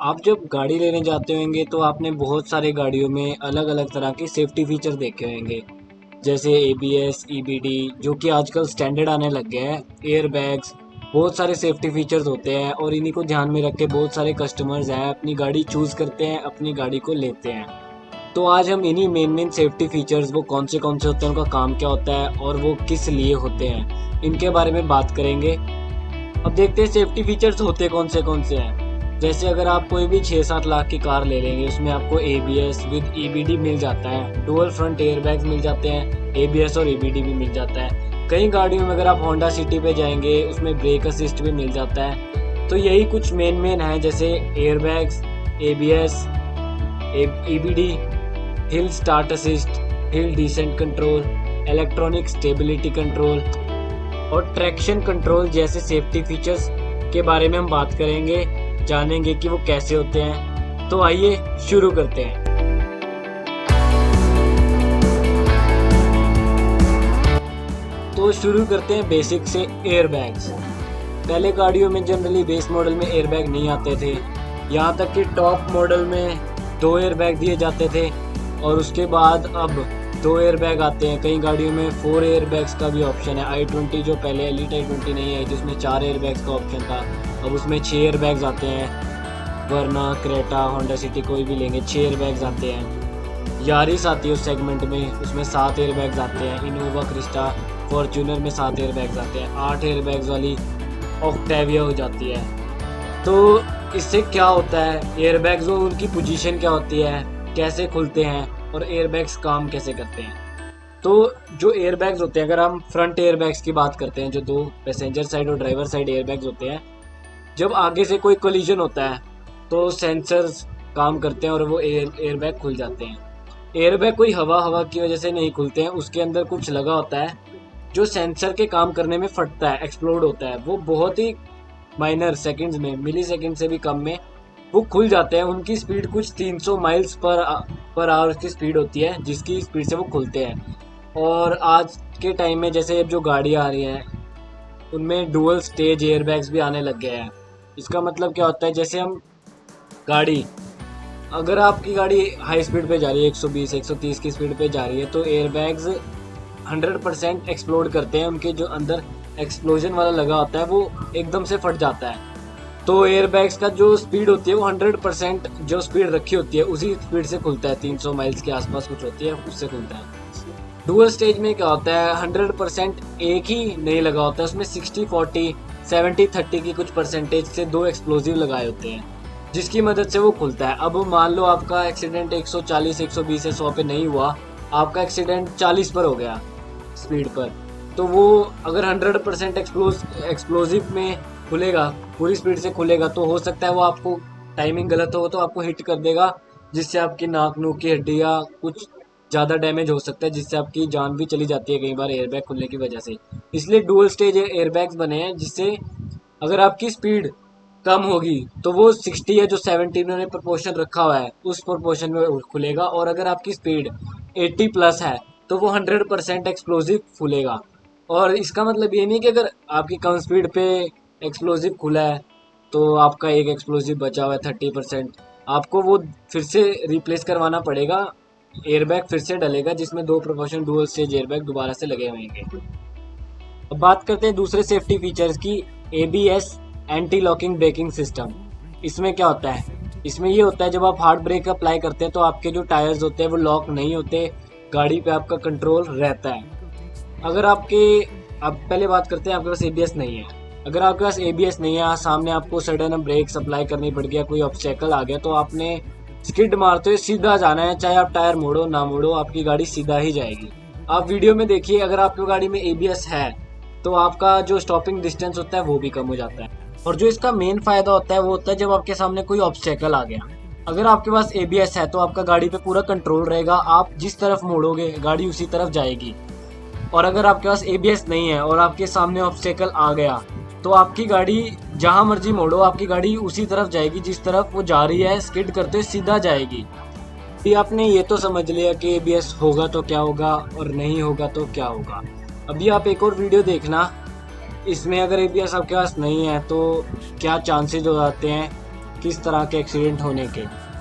आप जब गाड़ी लेने जाते होंगे तो आपने बहुत सारे गाड़ियों में अलग अलग तरह के सेफ्टी फीचर देखे होंगे, जैसे एबीएस, ईबीडी, जो कि आजकल स्टैंडर्ड आने लग गए हैं, एयर बैग्स। बहुत सारे सेफ्टी फीचर्स होते हैं और इन्हीं को ध्यान में रख के बहुत सारे कस्टमर्स हैं अपनी गाड़ी चूज़ करते हैं, अपनी गाड़ी को लेते हैं। तो आज हम इन्हीं मेन मेन सेफ्टी फीचर्स, वो कौन से होते हैं, उनका काम क्या होता है और वो किस लिए होते हैं, इनके बारे में बात करेंगे। अब देखते हैं सेफ्टी फीचर्स होते कौन से हैं। जैसे अगर आप कोई भी 6-7 लाख की कार ले लेंगे, उसमें आपको एबीएस विद ईबीडी मिल जाता है, डुअल फ्रंट एयरबैग्स मिल जाते हैं, एबीएस और ईबीडी भी मिल जाता है। कई गाड़ियों में अगर आप होंडा सिटी पे जाएंगे, उसमें ब्रेक असिस्ट भी मिल जाता है। तो यही कुछ मेन हैं, जैसे airbags, ABS, EBD, hill start assist, hill descent control, electronic stability control और ट्रैक्शन कंट्रोल जैसे सेफ्टी फीचर्स के बारे में हम बात करेंगे, जानेंगे कि वो कैसे होते हैं। तो आइए शुरू करते हैं। तो शुरू करते हैं बेसिक से, एयरबैग्स। पहले गाड़ियों में जनरली बेस मॉडल में एयरबैग नहीं आते थे, यहाँ तक कि टॉप मॉडल में 2 एयरबैग दिए जाते थे और उसके बाद अब 2 एयरबैग आते हैं। कई गाड़ियों में 4 एयरबैग्स का भी ऑप्शन है। i20 जो पहले एलिट i20 नहीं आई थी, उसमें 4 एयरबैग्स का ऑप्शन था, अब उसमें 6 एयरबैग्स आते हैं। वरना क्रेटा, होंडा सिटी कोई भी लेंगे, 6 एयरबैग्स आते हैं। यारिस आती है उस सेगमेंट में, उसमें 7 एयरबैग्स आते हैं। इनोवा क्रिस्टा, फॉर्च्यूनर में 7 एयरबैग्स आते हैं। 8 एयरबैग्स वाली ऑक्टेविया हो जाती है। तो इससे क्या होता है, एयरबैग्स वो उनकी पोजीशन क्या होती है, कैसे खुलते हैं और एयरबैग्स काम कैसे करते हैं। तो जो एयरबैग्स होते हैं, अगर हम फ्रंट एयरबैग्स की बात करते हैं, जो 2 पैसेंजर साइड और ड्राइवर साइड एयरबैग्स होते हैं, जब आगे से कोई कोलिजन होता है तो सेंसर्स काम करते हैं और वो एयरबैग खुल जाते हैं। एयरबैग कोई हवा की वजह से नहीं खुलते हैं, उसके अंदर कुछ लगा होता है जो सेंसर के काम करने में फटता है, एक्सप्लोड होता है। वो बहुत ही माइनर सेकंड्स में, मिली सेकंड से भी कम में वो खुल जाते हैं। उनकी स्पीड कुछ 300 माइल्स पर आवर की स्पीड होती है, जिसकी स्पीड से वो खुलते हैं। और आज के टाइम में जैसे अब जो गाड़ियाँ आ रही हैं, उनमें डुअल स्टेज एयरबैग्स भी आने लग गए हैं। इसका मतलब क्या होता है, जैसे हम गाड़ी, अगर आपकी गाड़ी हाई स्पीड पे जा रही है, 120-130 की स्पीड पे जा रही है, तो एयरबैग्स 100% एक्सप्लोड करते हैं। उनके जो अंदर एक्सप्लोजन वाला लगा होता है वो एकदम से फट जाता है। तो एयरबैग्स का जो स्पीड होती है वो 100% जो स्पीड रखी होती है उसी स्पीड से खुलता है। 300 माइल्स के आसपास कुछ होती है, उससे खुलता है। डुअल स्टेज में क्या होता है, 100% एक ही नहीं लगा होता है, उसमें 60-40, 70-30 की कुछ परसेंटेज से 2 एक्सप्लोजिव लगाए होते हैं, जिसकी मदद से वो खुलता है। अब मान लो आपका एक्सीडेंट 140, 120 या 100 पे नहीं हुआ, आपका एक्सीडेंट 40 पर हो गया स्पीड पर, तो वो अगर 100% एक्सप्लोजिव में खुलेगा, पूरी स्पीड से खुलेगा, तो हो सकता है वो आपको, टाइमिंग गलत हो तो आपको हिट कर देगा, जिससे आपकी नाक नूक की हड्डी या कुछ ज़्यादा डैमेज हो सकता है, जिससे आपकी जान भी चली जाती है कई बार एयरबैग खुलने की वजह से। इसलिए डुअल स्टेज एयरबैग्स बने हैं, जिससे अगर आपकी स्पीड कम होगी तो वो 60 या जो 70 उन्होंने प्रोपोर्शन रखा हुआ है उस प्रोपोर्शन में खुलेगा, और अगर आपकी स्पीड 80 प्लस है तो वो 100% एक्सप्लोजिव खुलेगा। और इसका मतलब ये नहीं कि अगर आपकी कम स्पीड पे एक्सप्लोजिव खुला है तो आपका एक एक्सप्लोजिव बचा हुआ है 30%, आपको वो फिर से रिप्लेस करवाना पड़ेगा। एयरबैग फिर से डलेगा, जिसमें 2 प्रोपोर्शन डुअल स्टेज एयरबैग दोबारा से लगे होंगे। अब बात करते हैं दूसरे सेफ्टी फीचर्स की, ABS, anti locking braking system. इसमें क्या होता है, इसमें ये होता है जब आप हार्ड ब्रेक अप्लाई करते हैं तो आपके जो टायर्स होते हैं वो लॉक नहीं होते, गाड़ी पे आपका कंट्रोल रहता है। अगर आपके, अब पहले बात करते हैं, आपके पास एबीएस नहीं है। अगर आपके पास एबीएस नहीं है, सामने आपको सडन ब्रेक अप्लाई करनी पड़ गया, कोई ऑब्स्टेकल आ गया, तो आपने स्किड मारते हुए सीधा जाना है, चाहे आप टायर मोड़ो ना मोड़ो, आपकी गाड़ी सीधा ही जाएगी। आप वीडियो में देखिए, अगर आपकी गाड़ी में एबीएस है तो आपका जो स्टॉपिंग डिस्टेंस होता है वो भी कम हो जाता है। और जो इसका मेन फायदा होता है वो होता है जब आपके सामने कोई ऑब्स्टेकल आ गया, अगर आपके पास एबीएस है तो आपका गाड़ी पे पूरा कंट्रोल रहेगा, आप जिस तरफ मोड़ोगे गाड़ी उसी तरफ जाएगी। और अगर आपके पास एबीएस नहीं है और आपके सामने ऑब्स्टेकल आ गया तो आपकी गाड़ी जहां मर्जी मोड़ो, आपकी गाड़ी उसी तरफ जाएगी जिस तरफ वो जा रही है, स्किड करते हुए सीधा जाएगी। अभी आपने ये तो समझ लिया कि एबीएस होगा तो क्या होगा और नहीं होगा तो क्या होगा। अभी आप एक और वीडियो देखना, इसमें अगर एबीएस आपके पास नहीं है तो क्या चांसेस हो जाते हैं किस तरह के एक्सीडेंट होने के।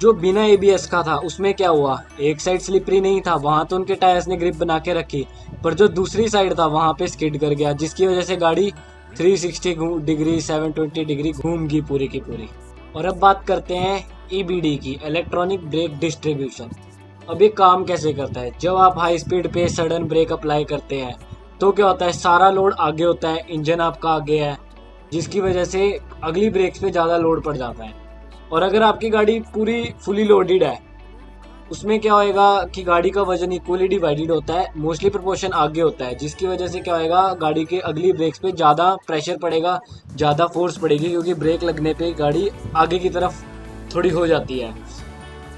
जो बिना एबीएस का था उसमें क्या हुआ, एक साइड स्लिपरी नहीं था, वहां तो उनके टायर्स ने ग्रिप बना के रखी, पर जो दूसरी साइड था वहां पे स्किड कर गया, जिसकी वजह से गाड़ी 360 डिग्री 720 डिग्री घूम गई पूरी की पूरी। और अब बात करते हैं ईबीडी की, इलेक्ट्रॉनिक ब्रेक डिस्ट्रीब्यूशन। अब ये काम कैसे करता है, जब आप हाई स्पीड पे सडन ब्रेक अप्लाई करते हैं तो क्या होता है, सारा लोड आगे होता है, इंजन आपका आगे है, जिसकी वजह से अगली ब्रेक्स पे ज़्यादा लोड पड़ जाता है। और अगर आपकी गाड़ी पूरी फुली लोडेड है उसमें क्या होएगा कि गाड़ी का वजन इक्वली डिवाइडेड होता है, मोस्टली प्रोपोर्शन आगे होता है, जिसकी वजह से क्या होएगा, गाड़ी के अगली ब्रेक्स पे ज़्यादा प्रेशर पड़ेगा, ज़्यादा फोर्स पड़ेगी, क्योंकि ब्रेक लगने पे गाड़ी आगे की तरफ थोड़ी हो जाती है।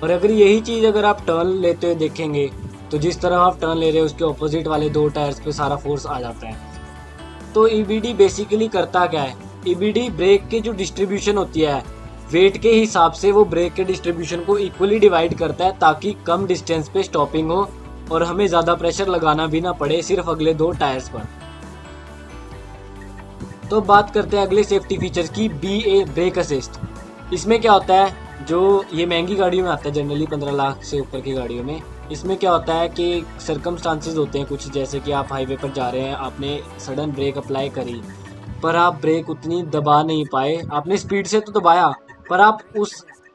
और अगर यही चीज़ अगर आप टर्न लेते हुए देखेंगे तो जिस तरह आप टर्न ले रहे हो उसके ऑपोजिट वाले दो टायर्स पे सारा फोर्स आ जाता है। तो ईबीडी बेसिकली करता क्या है, ईबीडी ब्रेक के जो डिस्ट्रीब्यूशन होती है वेट के हिसाब से वो ब्रेक के डिस्ट्रीब्यूशन को इक्वली डिवाइड करता है, ताकि कम डिस्टेंस पे स्टॉपिंग हो और हमें ज़्यादा प्रेशर लगाना भी ना पड़े सिर्फ अगले दो टायर्स पर। तो बात करते हैं अगले सेफ्टी फीचर्स की, BA ब्रेक असिस्ट। इसमें क्या होता है, जो ये महंगी गाड़ियों में आता है जनरली 15 लाख से ऊपर की गाड़ियों में, इसमें क्या होता है कि सर्कमस्टांसेस होते हैं कुछ, जैसे कि आप हाईवे पर जा रहे हैं, आपने सडन ब्रेक अप्लाई करी पर आप ब्रेक उतनी दबा नहीं पाए, आपने स्पीड से तो दबाया पर आप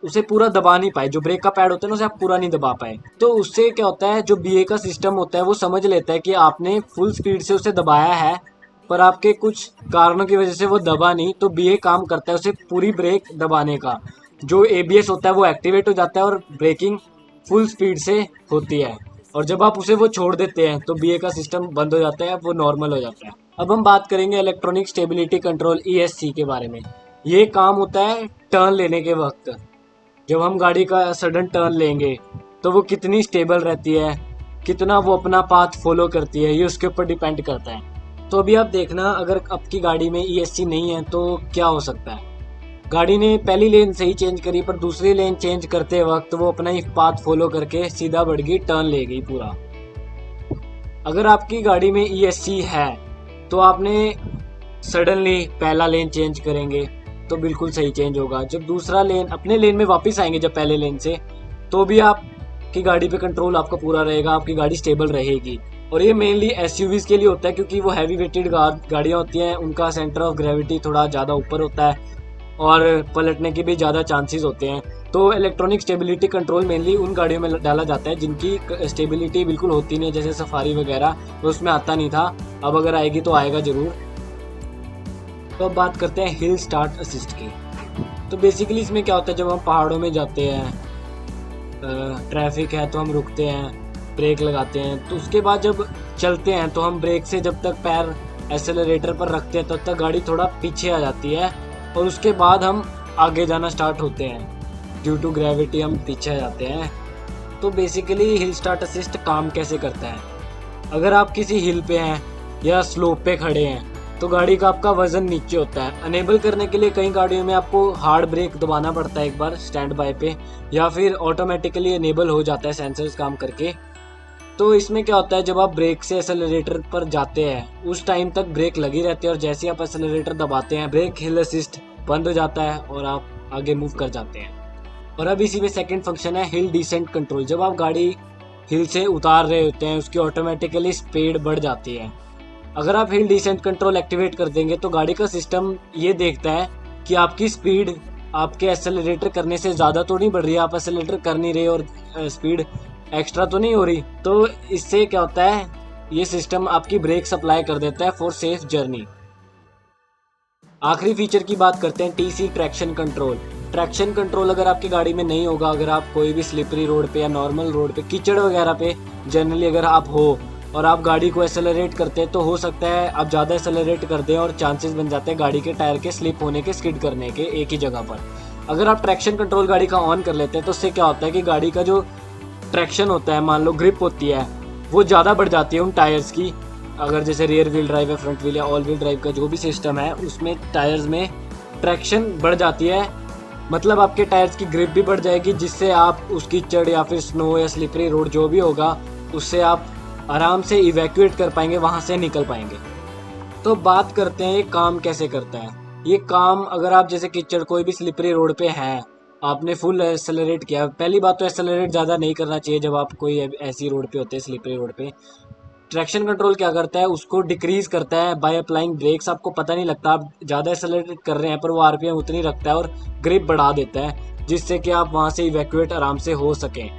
उसे पूरा दबा नहीं पाए, जो ब्रेक का पैड होता है ना उसे आप पूरा नहीं दबा पाए। तो उससे क्या होता है, जो BA का सिस्टम होता है वो समझ लेता है कि आपने फुल स्पीड से उसे दबाया है पर आपके कुछ कारणों की वजह से वो दबा नहीं, तो BA काम करता है उसे पूरी ब्रेक दबाने का। जो ABS होता है वो एक्टिवेट हो जाता है और ब्रेकिंग फुल स्पीड से होती है, और जब आप उसे वो छोड़ देते हैं तो BA का सिस्टम बंद हो जाता है, वो नॉर्मल हो जाता है। अब हम बात करेंगे इलेक्ट्रॉनिक स्टेबिलिटी कंट्रोल ESC के बारे में। ये काम होता है टर्न लेने के वक्त, जब हम गाड़ी का सडन टर्न लेंगे तो वो कितनी स्टेबल रहती है, कितना वो अपना पाथ फॉलो करती है, ये उसके ऊपर डिपेंड करता है। तो अभी आप देखना, अगर आपकी गाड़ी में ESC नहीं है तो क्या हो सकता है, गाड़ी ने पहली लेन सही चेंज करी पर दूसरी लेन चेंज करते वक्त वो अपना ही पाथ फॉलो करके सीधा बढ़ गई, टर्न ले गई पूरा। अगर आपकी गाड़ी में ESC है तो आपने सडनली पहला लेन चेंज करेंगे तो बिल्कुल सही चेंज होगा, जब दूसरा लेन अपने लेन में वापस आएंगे जब पहले लेन से, तो भी आपकी गाड़ी पे कंट्रोल आपका पूरा रहेगा, आपकी गाड़ी स्टेबल रहेगी। और ये मेनली SUVs के लिए होता है, क्योंकि वो हैवी वेटेड गाड़ियाँ होती हैं, उनका सेंटर ऑफ ग्रेविटी थोड़ा ज़्यादा ऊपर होता है और पलटने के भी ज़्यादा चांसेस होते हैं। तो इलेक्ट्रॉनिक स्टेबिलिटी कंट्रोल मेनली उन गाड़ियों में डाला जाता है जिनकी स्टेबिलिटी बिल्कुल होती नहीं है, जैसे सफारी वगैरह, तो उसमें आता नहीं था, अब अगर आएगी तो आएगा ज़रूर। तो अब बात करते हैं हिल स्टार्ट असिस्ट की। तो बेसिकली इसमें क्या होता है, जब हम पहाड़ों में जाते हैं, ट्रैफिक है तो हम रुकते हैं, ब्रेक लगाते हैं, तो उसके बाद जब चलते हैं तो हम ब्रेक से जब तक पैर एक्सेलरेटर पर रखते हैं तब तक गाड़ी थोड़ा पीछे आ जाती है, और उसके बाद हम आगे जाना स्टार्ट होते हैं, ड्यू टू ग्रेविटी हम पीछे आ जाते हैं। तो बेसिकली हिल स्टार्ट असिस्ट काम कैसे करता है, अगर आप किसी हिल पे हैं या स्लोप पे खड़े हैं तो गाड़ी का आपका वजन नीचे होता है, अनेबल करने के लिए कई गाड़ियों में आपको हार्ड ब्रेक दबाना पड़ता है एक बार स्टैंड बाय पे, या फिर ऑटोमेटिकली अनेबल हो जाता है सेंसर्स काम करके। तो इसमें क्या होता है, जब आप ब्रेक से एक्सेलरेटर पर जाते हैं उस टाइम तक ब्रेक लगी रहती है, और जैसे ही आप एक्सेलरेटर दबाते हैं ब्रेक हिल असिस्ट बंद हो जाता है और आप आगे मूव कर जाते हैं। और अब इसी में सेकंड फंक्शन है हिल डिसेंट कंट्रोल। जब आप गाड़ी हिल से उतार रहे होते हैं उसकी ऑटोमेटिकली स्पीड बढ़ जाती है। अगर आप हिल डिसेंट कंट्रोल एक्टिवेट कर देंगे तो गाड़ी का सिस्टम ये देखता है कि आपकी स्पीड आपके एक्सेलरेटर करने से ज़्यादा तो नहीं बढ़ रही है, आप एक्सेलरेटर कर नहीं रहे और स्पीड एक्स्ट्रा तो नहीं हो रही। तो इससे क्या होता है, ये सिस्टम आपकी ब्रेक सप्लाई कर देता है फॉर सेफ जर्नी। आखिरी फीचर की बात करते हैं TC traction control. Traction control अगर आपकी गाड़ी में नहीं होगा, अगर आप कोई भी स्लिपरी रोड पे या नॉर्मल रोड पे, कीचड़ वगैरह पे जनरली अगर आप हो और आप गाड़ी को एक्सेलरेट करते हैं तो हो सकता है आप ज़्यादा एक्सेलरेट कर दें और चांसेस बन जाते हैं गाड़ी के टायर के स्लिप होने के, स्किड करने के एक ही जगह पर। अगर आप ट्रैक्शन कंट्रोल गाड़ी का ऑन कर लेते हैं तो उससे क्या होता है कि गाड़ी का जो ट्रैक्शन होता है, मान लो ग्रिप होती है, वो ज़्यादा बढ़ जाती है उन टायर्स की, अगर जैसे रियर व्हील ड्राइव है, फ्रंट व्हील या ऑल व्हील ड्राइव का जो भी सिस्टम है, उसमें टायर्स में ट्रैक्शन बढ़ जाती है, मतलब आपके टायर्स की ग्रिप भी बढ़ जाएगी, जिससे आप उस कीचड़ या फिर स्नो या स्लिपरी रोड जो भी होगा उससे आप आराम से इवैक्यूएट कर पाएंगे, वहाँ से निकल पाएंगे। तो बात करते हैं ये काम कैसे करता है। ये काम अगर आप जैसे कीचड़ कोई भी स्लिपरी रोड पे है, आपने फुल एक्सेलरेट किया, पहली बात तो एक्सेलरेट ज़्यादा नहीं करना चाहिए जब आप कोई ऐसी रोड पे होते हैं, स्लिपरी रोड पे। ट्रैक्शन कंट्रोल क्या करता है, उसको डिक्रीज करता है बाय अप्लाइंग ब्रेक्स। आपको पता नहीं लगता आप ज़्यादा एक्सेलरेट कर रहे हैं, पर वो आरपीएम उतनी रखता है और ग्रिप बढ़ा देता है, जिससे कि आप वहाँ से इवैक्यूएट आराम से हो सकें।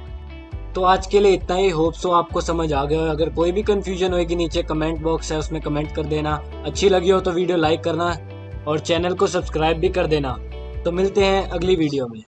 तो आज के लिए इतना ही, होप सो आपको समझ आ गया। अगर कोई भी कंफ्यूजन होगी नीचे कमेंट बॉक्स है, उसमें कमेंट कर देना। अच्छी लगी हो तो वीडियो लाइक करना और चैनल को सब्सक्राइब भी कर देना। तो मिलते हैं अगली वीडियो में।